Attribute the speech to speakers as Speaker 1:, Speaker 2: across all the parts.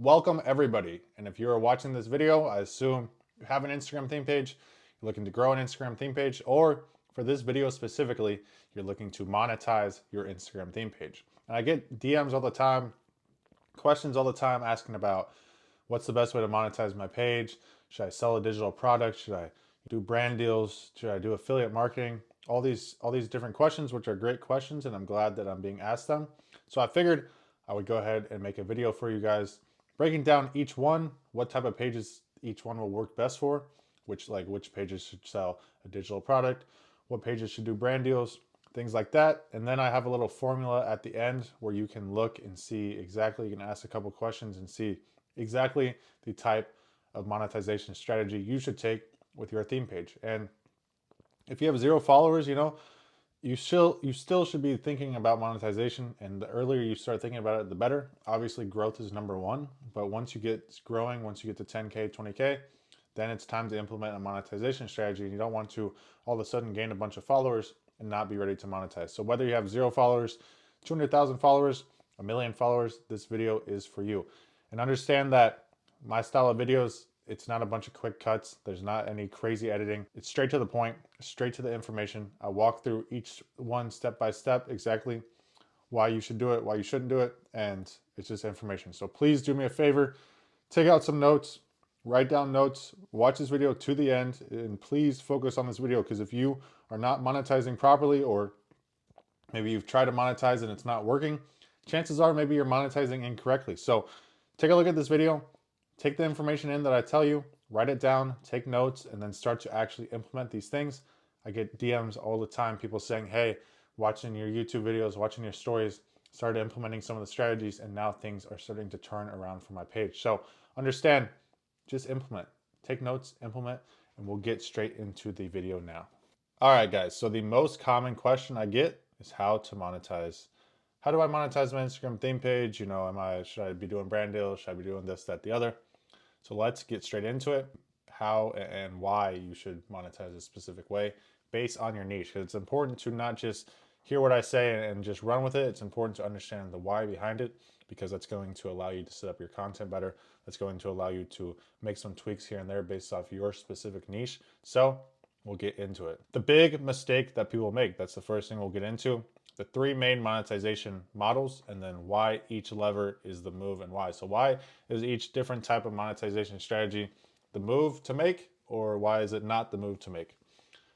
Speaker 1: Welcome everybody. And if you're watching this video, I assume you have an Instagram theme page, you're looking to grow an Instagram theme page, or for this video specifically, you're looking to monetize your Instagram theme page. And I get DMs all the time, questions all the time asking about what's the best way to monetize my page? Should I sell a digital product? Should I do brand deals? Should I do affiliate marketing? All these different questions, which are great questions, and I'm glad that I'm being asked them. So I figured I would go ahead and make a video for you guys breaking down each one, what type of pages each one will work best for, which pages should sell a digital product, what pages should do brand deals, things like that. And then I have a little formula at the end where you can look and see exactly, you can ask a couple questions and see exactly the type of monetization strategy you should take with your theme page. And if you have 0 followers, you still should be thinking about monetization, and the earlier you start thinking about it, the better. Obviously, growth is number one, but once you get growing, once you get to 10K, 20K, then it's time to implement a monetization strategy. And you don't want to all of a sudden gain a bunch of followers and not be ready to monetize. So whether you have 0 followers, 200,000 followers, a million followers, this video is for you. And understand that my style of videos, it's not a bunch of quick cuts. There's not any crazy editing. It's straight to the point, straight to the information. I walk through each one step by step, exactly why you should do it, why you shouldn't do it, and it's just information. So please do me a favor, take out some notes, write down notes, watch this video to the end, and please focus on this video, because if you are not monetizing properly, or maybe you've tried to monetize and it's not working, chances are maybe you're monetizing incorrectly. So take a look at this video, take the information in that I tell you, write it down, take notes, and then start to actually implement these things. I get DMs all the time, people saying, hey, watching your YouTube videos, watching your stories, started implementing some of the strategies, and now things are starting to turn around for my page. So understand, just implement, take notes, implement, and we'll get straight into the video now. All right, guys, so the most common question I get is how to monetize. How do I monetize my Instagram theme page? Should I be doing brand deals? Should I be doing this, that, the other? So let's get straight into it. How and why you should monetize a specific way based on your niche. Because it's important to not just hear what I say and just run with it. It's important to understand the why behind it, because that's going to allow you to set up your content better. That's going to allow you to make some tweaks here and there based off your specific niche. So we'll get into it. The big mistake that people make, that's the first thing we'll get into. The 3 main monetization models, and then why each lever is the move and why. So why is each different type of monetization strategy the move to make, or why is it not the move to make?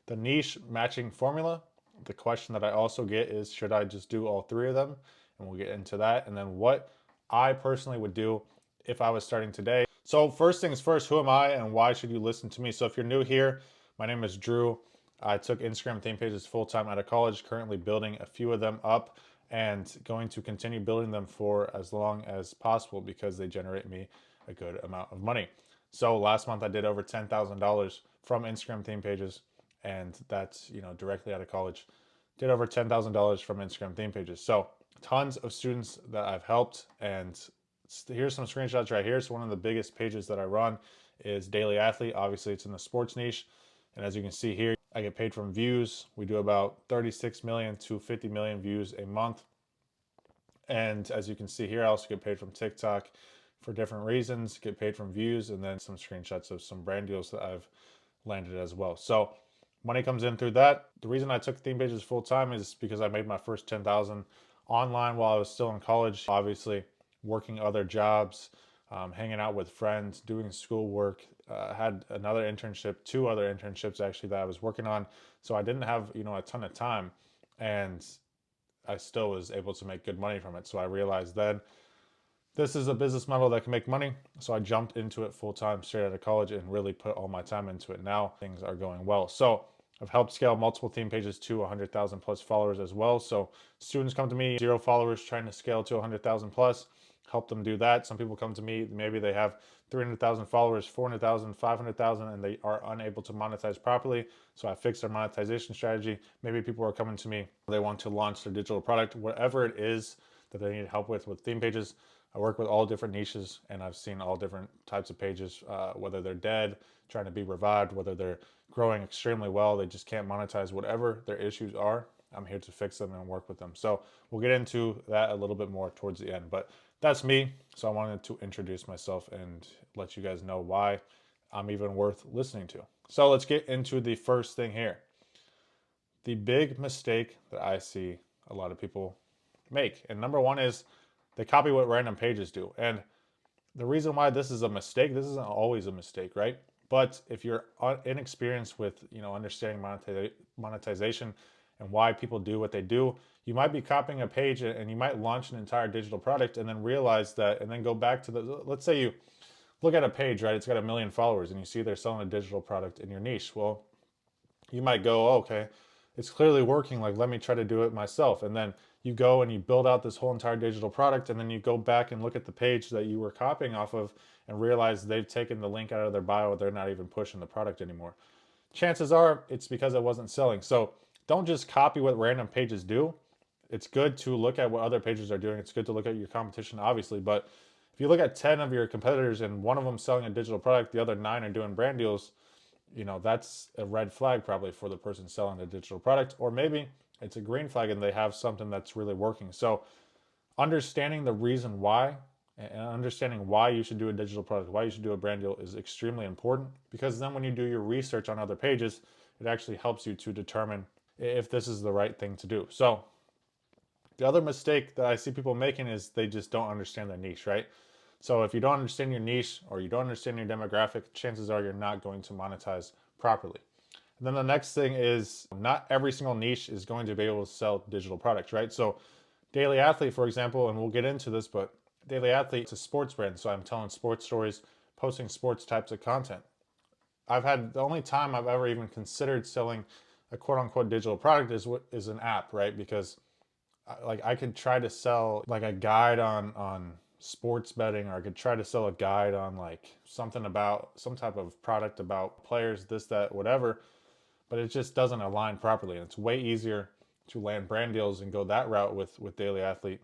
Speaker 1: The niche matching formula, the question that I also get is, should I just do all 3 of them? And we'll get into that. And then what I personally would do if I was starting today. So first things first, who am I and why should you listen to me? So if you're new here, my name is Drew. I took Instagram theme pages full-time out of college, currently building a few of them up and going to continue building them for as long as possible because they generate me a good amount of money. So last month I did over $10,000 from Instagram theme pages, and that's, directly out of college. Did over $10,000 from Instagram theme pages. So tons of students that I've helped, and here's some screenshots right here. So one of the biggest pages that I run is Daily Athlete. Obviously it's in the sports niche. And as you can see here, I get paid from views. We do about 36 million to 50 million views a month. And as you can see here, I also get paid from TikTok for different reasons, get paid from views, and then some screenshots of some brand deals that I've landed as well. So money comes in through that. The reason I took theme pages full time is because I made my first 10,000 online while I was still in college. Obviously, working other jobs, hanging out with friends, doing schoolwork. Had another internship, 2 other internships actually that I was working on. So I didn't have, a ton of time, and I still was able to make good money from it. So I realized then this is a business model that can make money. So I jumped into it full time straight out of college and really put all my time into it. Now things are going well. So I've helped scale multiple theme pages to 100,000 plus followers as well. So students come to me, 0 followers, trying to scale to 100,000 plus, help them do that. Some people come to me, maybe they have 300,000 followers, 400,000, 500,000, and they are unable to monetize properly. So I fix their monetization strategy. Maybe people are coming to me, they want to launch their digital product, whatever it is that they need help with theme pages. I work with all different niches, and I've seen all different types of pages, whether they're dead, trying to be revived, whether they're growing extremely well, they just can't monetize, whatever their issues are. I'm here to fix them and work with them. So we'll get into that a little bit more towards the end. But that's me. So I wanted to introduce myself and let you guys know why I'm even worth listening to. So let's get into the first thing here. The big mistake that I see a lot of people make. And number one is they copy what random pages do. And the reason why this is a mistake, this isn't always a mistake, right? But if you're inexperienced with, understanding monetization and why people do what they do, you might be copying a page and you might launch an entire digital product and then realize that, and then go back to let's say you look at a page, right? It's got 1 million followers and you see they're selling a digital product in your niche. Well, you might go, oh, okay, it's clearly working. Like, let me try to do it myself. And then you go and you build out this whole entire digital product. And then you go back and look at the page that you were copying off of and realize they've taken the link out of their bio. They're not even pushing the product anymore. Chances are it's because it wasn't selling. So don't just copy what random pages do. It's good to look at what other pages are doing. It's good to look at your competition, obviously. But if you look at 10 of your competitors and one of them selling a digital product, the other 9 are doing brand deals, that's a red flag probably for the person selling the digital product, or maybe it's a green flag and they have something that's really working. So understanding the reason why and understanding why you should do a digital product, why you should do a brand deal is extremely important, because then when you do your research on other pages, it actually helps you to determine if this is the right thing to do. So the other mistake that I see people making is they just don't understand their niche, right? So if you don't understand your niche or you don't understand your demographic, chances are you're not going to monetize properly. And then the next thing is not every single niche is going to be able to sell digital products, right? So Daily Athlete, for example, and we'll get into this, but Daily Athlete is a sports brand. So I'm telling sports stories, posting sports types of content. The only time I've ever even considered selling a quote unquote digital product is an app, right? Because I could try to sell like a guide on sports betting, or I could try to sell a guide on like something about some type of product about players, this, that, whatever, but it just doesn't align properly. And it's way easier to land brand deals and go that route with Daily Athlete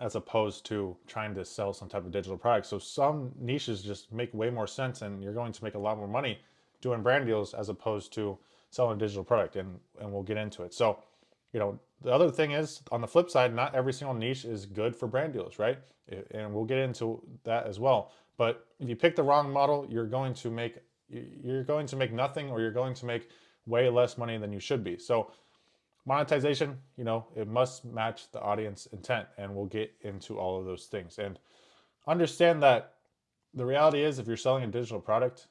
Speaker 1: as opposed to trying to sell some type of digital product. So some niches just make way more sense and you're going to make a lot more money doing brand deals as opposed to selling a digital product. And we'll get into it. So, the other thing is, on the flip side, not every single niche is good for brand deals, right? And we'll get into that as well. But if you pick the wrong model, you're going to make nothing, or you're going to make way less money than you should be. So monetization, it must match the audience intent, and we'll get into all of those things. And understand that the reality is, if you're selling a digital product,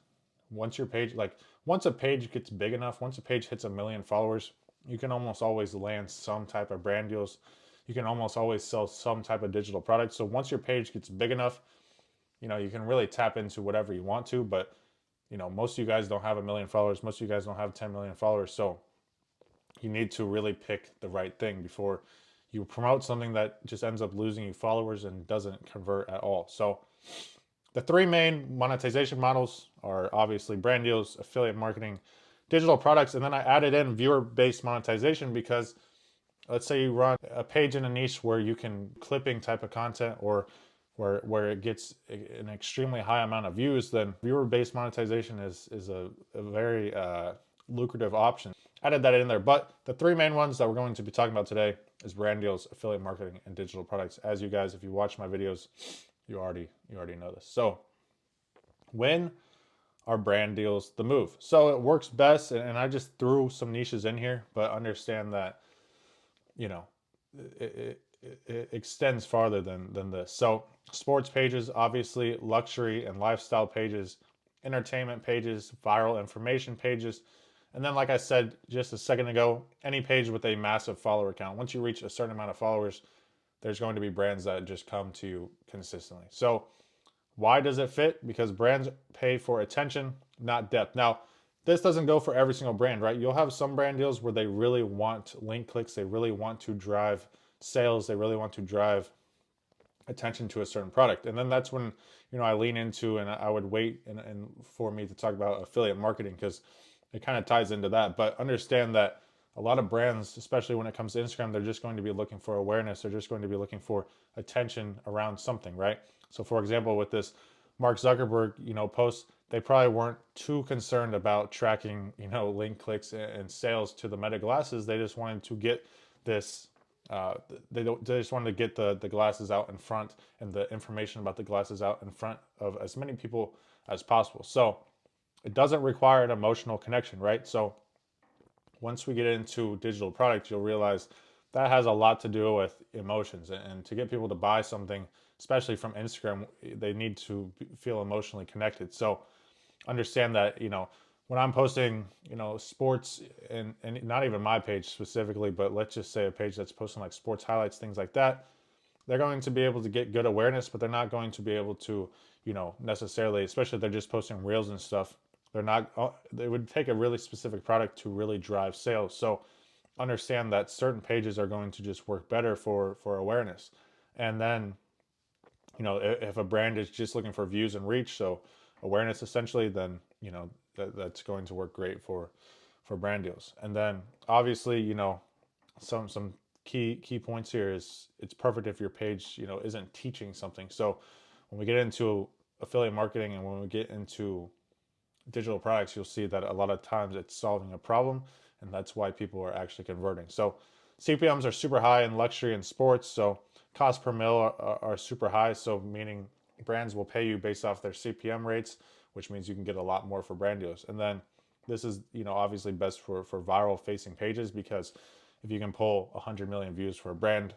Speaker 1: once a page gets big enough, once a page hits 1 million followers, you can almost always land some type of brand deals. You can almost always sell some type of digital product. So once your page gets big enough, you can really tap into whatever you want to. But, most of you guys don't have 1 million followers. Most of you guys don't have 10 million followers. So you need to really pick the right thing before you promote something that just ends up losing you followers and doesn't convert at all. So the 3 main monetization models are obviously brand deals, affiliate marketing, digital products, and then I added in viewer-based monetization because let's say you run a page in a niche where you can clipping type of content, or where it gets an extremely high amount of views, then viewer-based monetization is a very lucrative option. Added that in there, but the 3 main ones that we're going to be talking about today is brand deals, affiliate marketing, and digital products. As you guys, if you watch my videos, you already know this. So when are brand deals the move? So it works best, and I just threw some niches in here, but understand that it extends farther than this. So sports pages, obviously, luxury and lifestyle pages, entertainment pages, viral information pages, and then, like I said just a second ago, any page with a massive follower count. Once you reach a certain amount of followers, there's going to be brands that just come to you consistently. So why does it fit? Because brands pay for attention, not depth. Now, this doesn't go for every single brand, right? You'll have some brand deals where they really want link clicks. They really want to drive sales. They really want to drive attention to a certain product. And then that's when, I lean into, and I would wait and for me to talk about affiliate marketing, because it kind of ties into that. But understand that a lot of brands, especially when it comes to Instagram, they're just going to be looking for awareness. They're just going to be looking for attention around something, right? So for example, with this Mark Zuckerberg, post, they probably weren't too concerned about tracking, link clicks and sales to the Meta glasses. They just wanted to get this They just wanted to get the glasses out in front and the information about the glasses out in front of as many people as possible. So it doesn't require an emotional connection, right? So once we get into digital products, you'll realize that has a lot to do with emotions. And to get people to buy something, especially from Instagram, they need to feel emotionally connected. So understand that, when I'm posting, sports, and not even my page specifically, but let's just say a page that's posting like sports highlights, things like that, they're going to be able to get good awareness, but they're not going to be able to, necessarily, especially if they're just posting reels and stuff. They're not, it would take a really specific product to really drive sales. So understand that certain pages are going to just work better for awareness. And then, if a brand is just looking for views and reach, so awareness essentially, then, that's going to work great for brand deals. And then obviously, some key points here is it's perfect if your page, isn't teaching something. So when we get into affiliate marketing and when we get into digital products, you'll see that a lot of times it's solving a problem, and that's why people are actually converting. So CPMs are super high in luxury and sports. So cost per mil are super high. So meaning brands will pay you based off their CPM rates, which means you can get a lot more for brand deals. And then this is, obviously best for viral facing pages, because if you can pull 100 million views for a brand,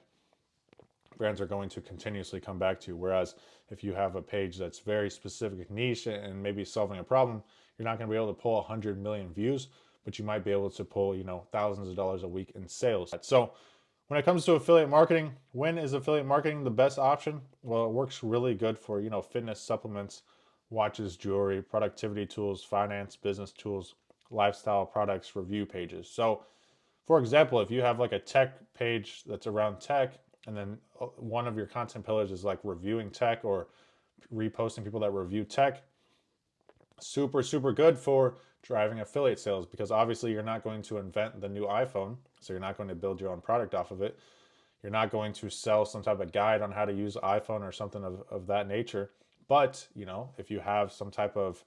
Speaker 1: brands are going to continuously come back to you. Whereas if you have a page that's very specific niche and maybe solving a problem, you're not going to be able to pull 100 million views, but you might be able to pull, thousands of dollars a week in sales. So when it comes to affiliate marketing, when is affiliate marketing the best option? Well, it works really good for, fitness supplements, watches, jewelry, productivity tools, finance, business tools, lifestyle products, review pages. So for example, if you have like a tech page that's around tech, and then one of your content pillars is like reviewing tech or reposting people that review tech, super, super good for driving affiliate sales, because obviously you're not going to invent the new iPhone. So you're not going to build your own product off of it. You're not going to sell some type of guide on how to use iPhone or something of that nature. But, if you have some type of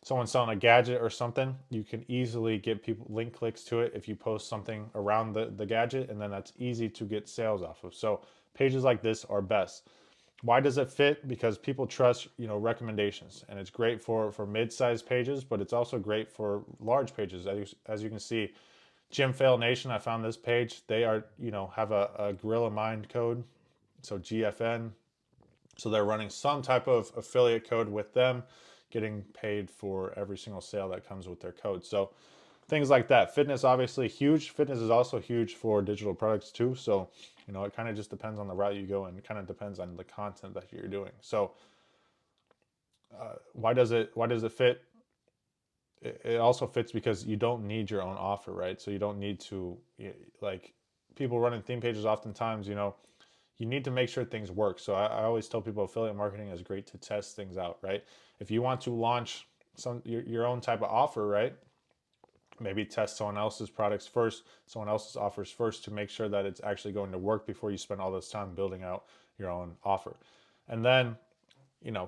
Speaker 1: someone selling a gadget or something, you can easily get people link clicks to it if you post something around the gadget, and then that's easy to get sales off of. So pages like this are best. Why does it fit? Because people trust, recommendations, and it's great for mid-sized pages, but it's also great for large pages. As you can see, Gym Fail Nation, I found this page. They are, have a Gorilla Mind code, so GFN. So they're running some type of affiliate code with them, getting paid for every single sale that comes with their code. So things like that. Fitness, obviously huge. Fitness is also huge for digital products too. So, it kind of just depends on the route you go, and it kind of depends on the content that you're doing. So why does it fit? It also fits because you don't need your own offer, right? So you don't need to, like, people running theme pages oftentimes, you need to make sure things work. So I always tell people affiliate marketing is great to test things out, right? If you want to launch your own type of offer, right? Maybe test someone else's products first, someone else's offers first, to make sure that it's actually going to work before you spend all this time building out your own offer. And then,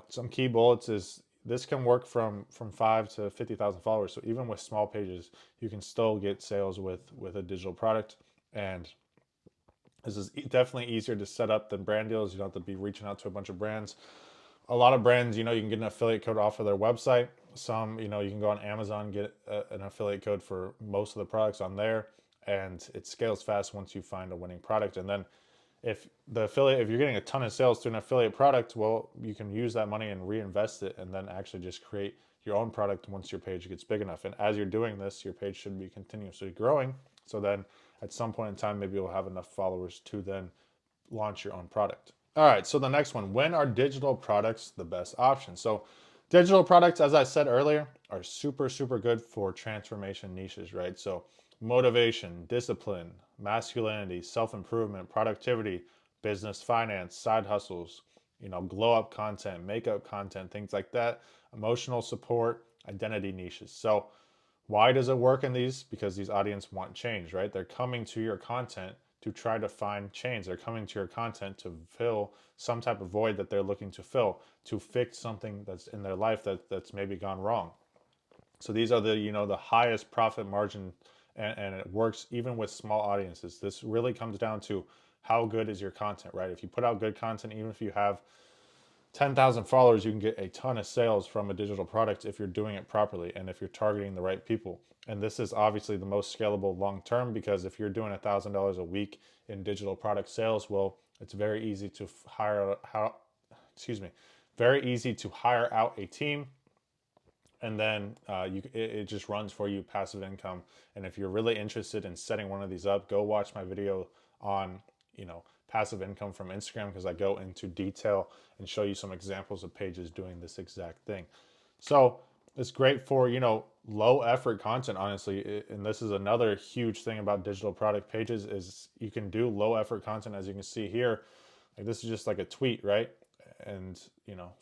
Speaker 1: some key bullets is this can work from 5 to 50,000 followers. So even with small pages, you can still get sales with a digital product. And this is definitely easier to set up than brand deals. You don't have to be reaching out to a bunch of brands. A lot of brands, you can get an affiliate code off of their website. Some, you can go on Amazon, get an affiliate code for most of the products on there, and it scales fast once you find a winning product. And then if you're getting a ton of sales through an affiliate product, well, you can use that money and reinvest it, and then actually just create your own product once your page gets big enough. And as you're doing this, your page should be continuously growing. So then at some point in time, maybe you'll have enough followers to then launch your own product. All right, so the next one, when are digital products the best option? So digital products, as I said earlier, are super, super good for transformation niches, right? So motivation, discipline, masculinity, self-improvement, productivity, business, finance, side hustles, glow up content, makeup content, things like that, emotional support, identity niches. So why does it work in these? Because these audience want change, right? They're coming to your content to try to find change. They're coming to your content to fill some type of void that they're looking to fill, to fix something that's in their life that's maybe gone wrong. So these are the highest profit margin, and it works even with small audiences. This really comes down to how good is your content, right? If you put out good content, even if you have 10,000 followers, you can get a ton of sales from a digital product if you're doing it properly and if you're targeting the right people. And this is obviously the most scalable long term, because if you're doing $1,000 a week in digital product sales, well, it's very easy to very easy to hire out a team, and then it just runs for you, passive income. And if you're really interested in setting one of these up, go watch my video on passive income from Instagram, because I go into detail and show you some examples of pages doing this exact thing. So it's great for low effort content, honestly. And this is another huge thing about digital product pages, is you can do low effort content. As you can see here, like this is just like a tweet, right? And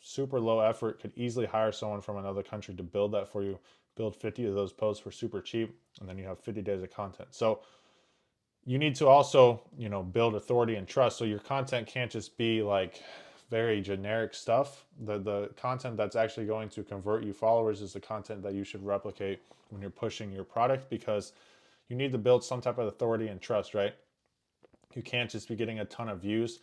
Speaker 1: super low effort, could easily hire someone from another country to build that for you, build 50 of those posts for super cheap, and then you have 50 days of content. So you need to also build authority and trust. So your content can't just be like very generic stuff. The content that's actually going to convert you followers is the content that you should replicate when you're pushing your product, because you need to build some type of authority and trust, right? You can't just be getting a ton of views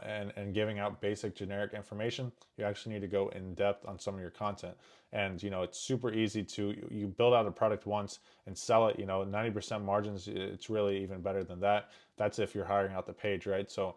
Speaker 1: and giving out basic generic information. You actually need to go in depth on some of your content. And it's super easy to, you build out a product once and sell it, 90% margins. It's really even better than that. That's if you're hiring out the page, right? So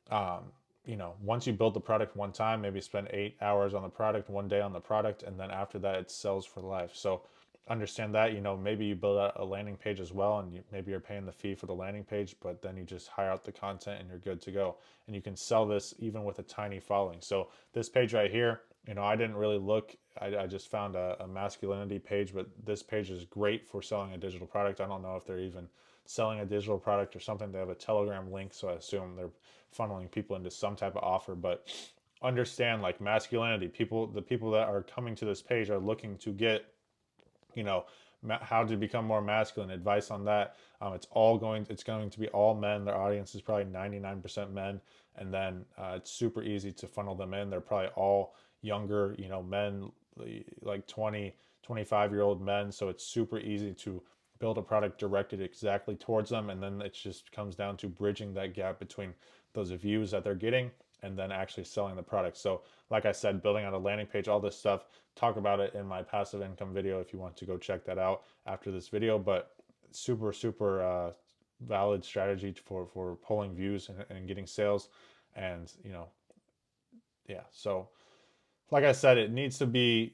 Speaker 1: once you build the product one time, maybe spend 8 hours on the product, 1 day on the product, and then after that it sells for life. So understand that. Maybe you build out a landing page as well, and maybe you're paying the fee for the landing page, but then you just hire out the content and you're good to go. And you can sell this even with a tiny following. So this page right here, I didn't really look. I just found a masculinity page, but this page is great for selling a digital product. I don't know if they're even selling a digital product or something. They have a Telegram link, so I assume they're funneling people into some type of offer. But understand, like, masculinity, the people that are coming to this page are looking to get how to become more masculine, advice on that. It's going to be all men. Their audience is probably 99% men. And then it's super easy to funnel them in. They're probably all younger, men, like 20, 25-year-old men. So it's super easy to build a product directed exactly towards them. And then it just comes down to bridging that gap between those views that they're getting and then actually selling the product. So like I said, building out a landing page, all this stuff, talk about it in my passive income video if you want to go check that out after this video. But super valid strategy for pulling views and getting sales. And yeah, so like I said, it needs to be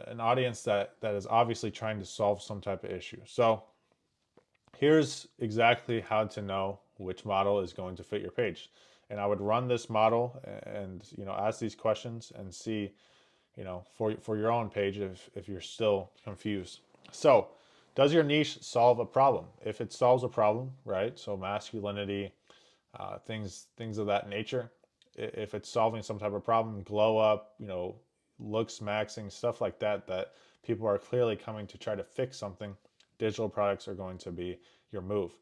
Speaker 1: an audience that is obviously trying to solve some type of issue. So here's exactly how to know which model is going to fit your page. And I would run this model and ask these questions and see for your own page if you're still confused. So does your niche solve a problem? If it solves a problem, right? So masculinity, things of that nature. If it's solving some type of problem, glow up, looks maxing, stuff like that, that people are clearly coming to try to fix something, digital products are going to be your move.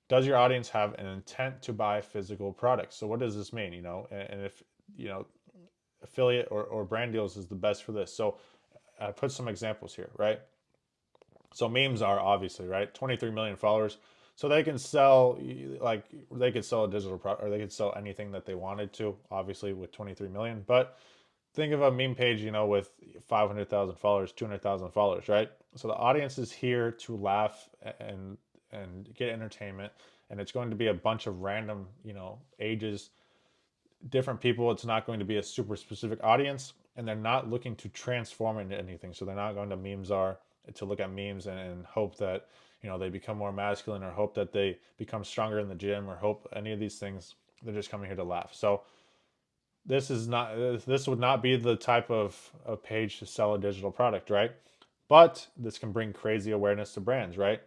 Speaker 1: Does your audience have an intent to buy physical products? So what does this mean? And if affiliate or brand deals is the best for this. So I put some examples here, right? So memes are obviously, right, 23 million followers. So they can sell, like, they could sell a digital product, or they could sell anything that they wanted to, obviously with 23 million. But think of a meme page, with 500,000 followers, 200,000 followers, right? So the audience is here to laugh and get entertainment, and it's going to be a bunch of random, ages, different people. It's not going to be a super specific audience, and they're not looking to transform into anything. So they're not going to memes are to look at memes and hope that they become more masculine, or hope that they become stronger in the gym, or hope any of these things. They're just coming here to laugh. So this would not be the type of page to sell a digital product, right? But this can bring crazy awareness to brands, right?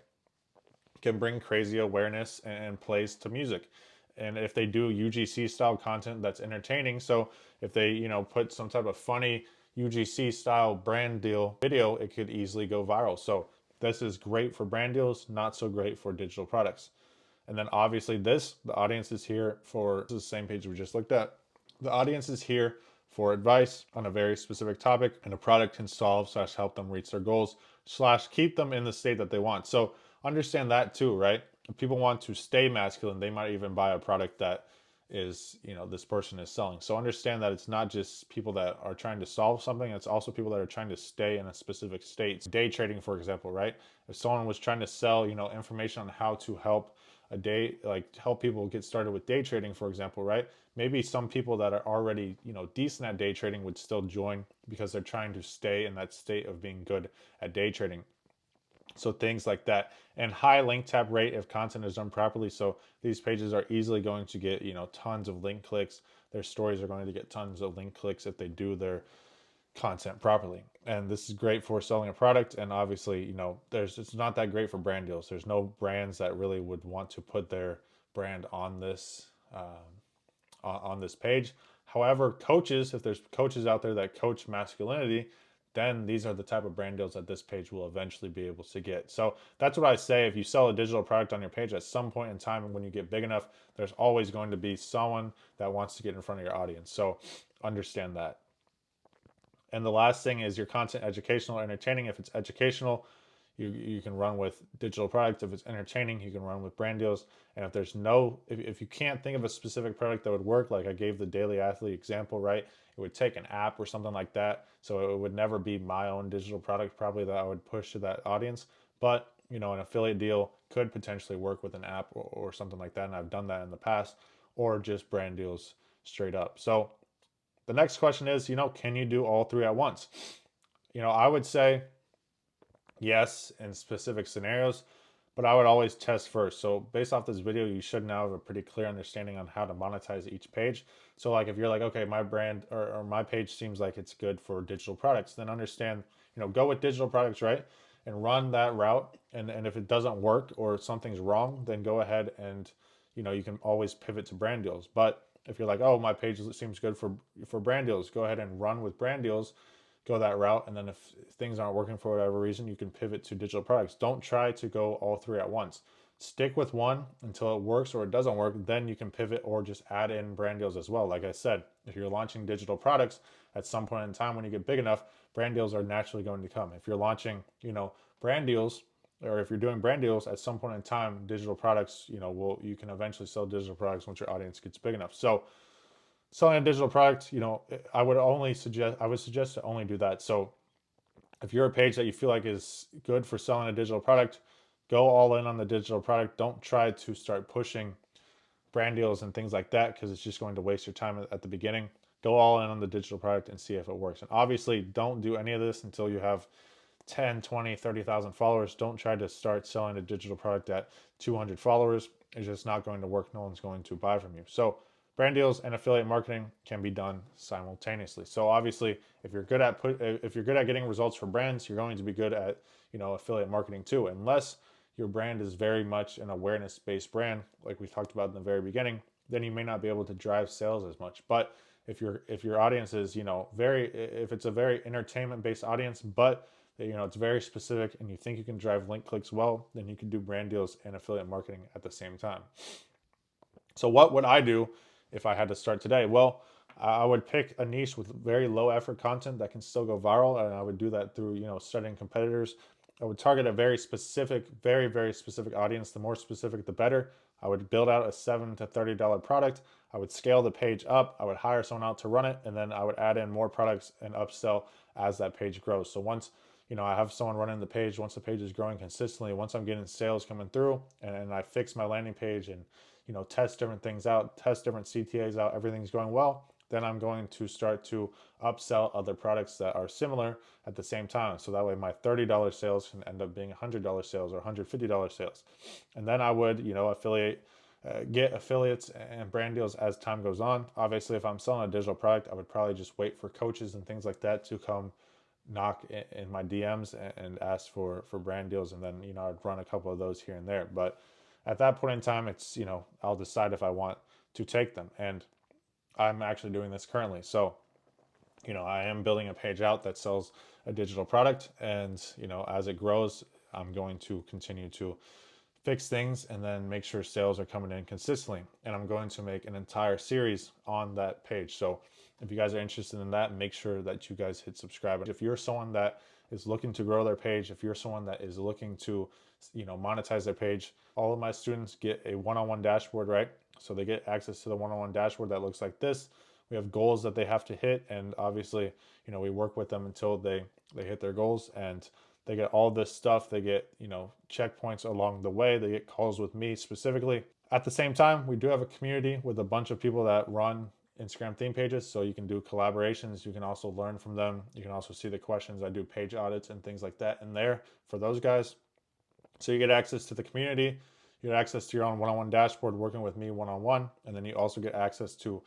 Speaker 1: Can bring crazy awareness and plays to music. And if they do UGC style content that's entertaining, so if they put some type of funny UGC style brand deal video, it could easily go viral. So this is great for brand deals, not so great for digital products. And then obviously the audience is here for, this is the same page we just looked at. The audience is here for advice on a very specific topic, and a product can solve / help them reach their goals / keep them in the state that they want. So understand that too, right? if people want to stay masculine, they might even buy a product that is, this person is selling. So understand that it's not just people that are trying to solve something, it's also people that are trying to stay in a specific state. Day trading, for example, right? If someone was trying to sell, information on how to help help people get started with day trading, for example, right? Maybe some people that are already, decent at day trading would still join because they're trying to stay in that state of being good at day trading. So things like that, and high link tap rate if content is done properly. So these pages are easily going to get, tons of link clicks. Their stories are going to get tons of link clicks if they do their content properly. And this is great for selling a product. And obviously, it's not that great for brand deals. There's no brands that really would want to put their brand on this page. However, coaches, if there's coaches out there that coach masculinity, then these are the type of brand deals that this page will eventually be able to get. So that's what I say. If you sell a digital product on your page, at some point in time, when you get big enough, there's always going to be someone that wants to get in front of your audience. So understand that. And the last thing is your content educational or entertaining. If it's educational, you can run with digital products. If it's entertaining, you can run with brand deals. And if there's if you can't think of a specific product that would work, like I gave the daily athlete example, right? It would take an app or something like that. So it would never be my own digital product probably that I would push to that audience. But, an affiliate deal could potentially work with an app or something like that. And I've done that in the past, or just brand deals straight up. So the next question is, can you do all three at once? I would say yes in specific scenarios, but I would always test first. So based off this video, you should now have a pretty clear understanding on how to monetize each page. So like if you're like, okay, my brand or my page seems like it's good for digital products, then understand, go with digital products, right? And run that route. And if it doesn't work or something's wrong, then go ahead and, you can always pivot to brand deals. But if you're like, oh, my page seems good for brand deals, go ahead and run with brand deals, go that route. And then if things aren't working for whatever reason, you can pivot to digital products. Don't try to go all three at once. Stick with one until it works or it doesn't work. Then you can pivot or just add in brand deals as well. Like I said, if you're launching digital products at some point in time when you get big enough, brand deals are naturally going to come. If you're launching, brand deals, or if you're doing brand deals at some point in time, digital products, you can eventually sell digital products once your audience gets big enough. So selling a digital product, I would suggest to only do that. So if you're a page that you feel like is good for selling a digital product, go all in on the digital product. Don't try to start pushing brand deals and things like that because it's just going to waste your time at the beginning. Go all in on the digital product and see if it works. And obviously, don't do any of this until you have 10, 20, 30,000 followers. Don't try to start selling a digital product at 200 followers. It's just not going to work. No one's going to buy from you. So brand deals and affiliate marketing can be done simultaneously. So obviously, if you're good at getting results for brands, you're going to be good at, affiliate marketing too, unless your brand is very much an awareness-based brand, like we talked about in the very beginning, then you may not be able to drive sales as much. But if your audience is, if it's a very entertainment-based audience, but it's very specific and you think you can drive link clicks well, then you can do brand deals and affiliate marketing at the same time. So what would I do if I had to start today? Well, I would pick a niche with very low effort content that can still go viral, and I would do that through, studying competitors. I would target a very specific, very, very specific audience. The more specific, the better. I would build out a $7 to $30 product. I would scale the page up. I would hire someone out to run it, and then I would add in more products and upsell as that page grows. So once I have someone running the page, once the page is growing consistently, once I'm getting sales coming through, and I fix my landing page and test different things out, test different CTAs out, everything's going well, then I'm going to start to upsell other products that are similar at the same time. So that way my $30 sales can end up being $100 sales or $150 sales. And then I would, get affiliates and brand deals as time goes on. Obviously, if I'm selling a digital product, I would probably just wait for coaches and things like that to come knock in my DMs and ask for brand deals. And then, I'd run a couple of those here and there. But at that point in time, it's, I'll decide if I want to take them. And I'm actually doing this currently. So, I am building a page out that sells a digital product. And, as it grows, I'm going to continue to fix things and then make sure sales are coming in consistently. And I'm going to make an entire series on that page. So if you guys are interested in that, make sure that you guys hit subscribe. If you're someone that is looking to grow their page, if you're someone that is looking to, monetize their page, all of my students get a one-on-one dashboard, right? So they get access to the one-on-one dashboard that looks like this. We have goals that they have to hit, and obviously, we work with them until they hit their goals, and they get all this stuff. They get, checkpoints along the way. They get calls with me specifically. At the same time, we do have a community with a bunch of people that run Instagram theme pages, so you can do collaborations. You can also learn from them. You can also see the questions. I do page audits and things like that in there for those guys. So you get access to the community. You get access to your own one-on-one dashboard working with me one-on-one, and then you also get access to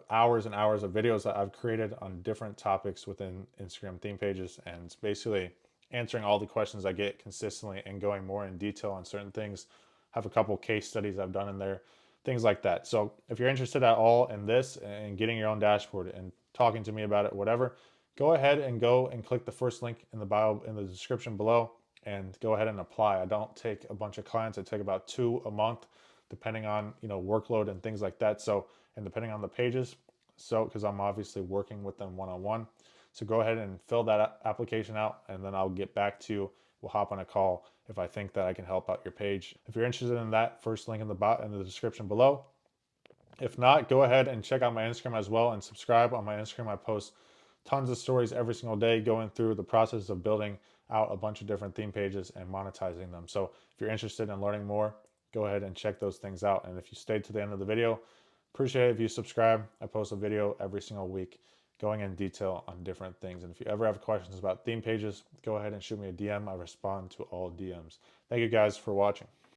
Speaker 1: hours and hours of videos that I've created on different topics within Instagram theme pages, and basically answering all the questions I get consistently and going more in detail on certain things. I have a couple case studies I've done in there, things like that. So if you're interested at all in this and getting your own dashboard and talking to me about it, whatever, go ahead and click the first link in the bio in the description below and go ahead and apply. I don't take a bunch of clients. I take about 2 a month, depending on workload and things like that. So, and depending on the pages. So, because I'm obviously working with them one-on-one. So go ahead and fill that application out, and then I'll get back to you. We'll hop on a call if I think that I can help out your page. If you're interested in that, first link in the description below. If not, go ahead and check out my Instagram as well and subscribe. On my Instagram, I post tons of stories every single day going through the process of building out a bunch of different theme pages and monetizing them. So if you're interested in learning more, go ahead and check those things out. And if you stayed to the end of the video, appreciate it if you subscribe. I post a video every single week going in detail on different things. And if you ever have questions about theme pages, go ahead and shoot me a DM. I respond to all DMs. Thank you guys for watching.